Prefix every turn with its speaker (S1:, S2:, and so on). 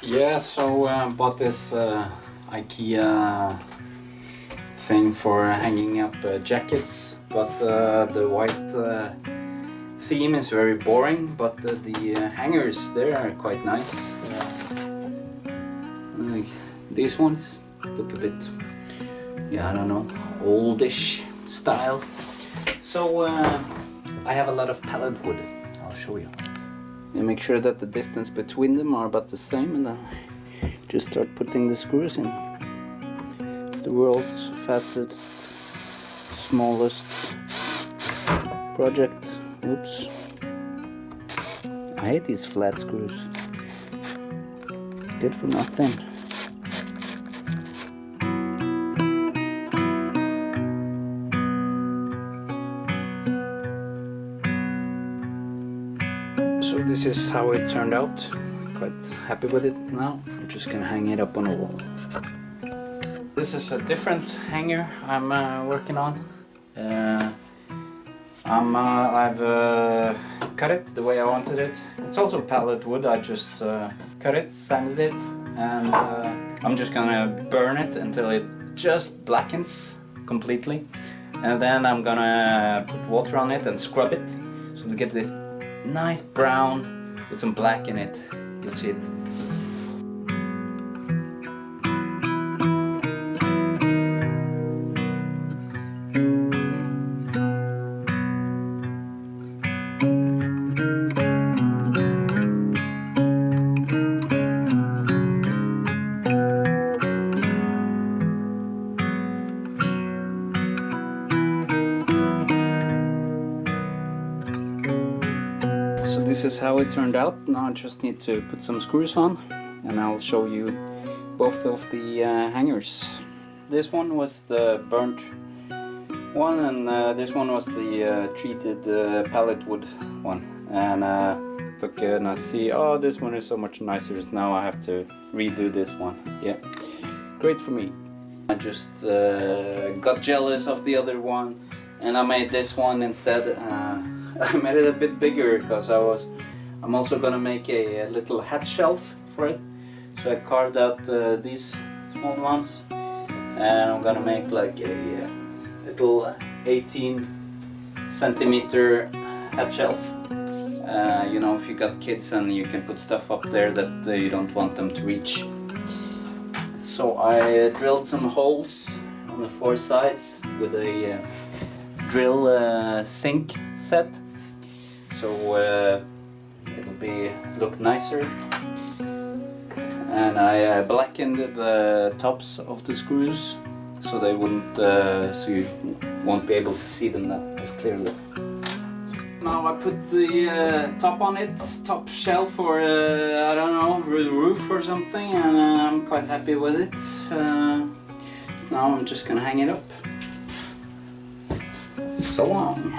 S1: Yeah, so bought this IKEA thing for hanging up jackets, but the white theme is very boring, but the hangers there are quite nice. Like these ones look a bit, yeah, I don't know, oldish style. So I have a lot of pallet wood. I'll show you. You make sure that the distance between them are about the same, and then just start putting the screws in. It's the world's fastest, smallest project. Oops. I hate these flat screws. Good for nothing. So this is how it turned out. Quite happy with it now. I'm just gonna hang it up on a wall. This is a different hanger I'm working on. I've cut it the way I wanted it. It's also pallet wood. I just cut it, sanded it, and I'm just gonna burn it until it just blackens completely. And then I'm gonna put water on it and scrub it so to get this nice brown with some black in it. You'll see it. So this is how it turned out. Now I just need to put some screws on, and I'll show you both of the hangers. This one was the burnt one, and this one was the treated pallet wood one. And look, and I see, oh, this one is so much nicer. Now I have to redo this one. Yeah, great for me. I just got jealous of the other one, and I made this one instead. I made it a bit bigger because I'm also gonna make a little hat shelf for it. So I carved out these small ones, and I'm gonna make like a little 18 centimeter hat shelf. You know, if you got kids and you can put stuff up there that you don't want them to reach. So I drilled some holes on the 4 sides with a drill sink set, so it'll look nicer. And I blackened the tops of the screws so they wouldn't, so you won't be able to see them as clearly. Now I put the top on it, top shelf, or I don't know, roof or something, and I'm quite happy with it. So now I'm just gonna hang it up. So long.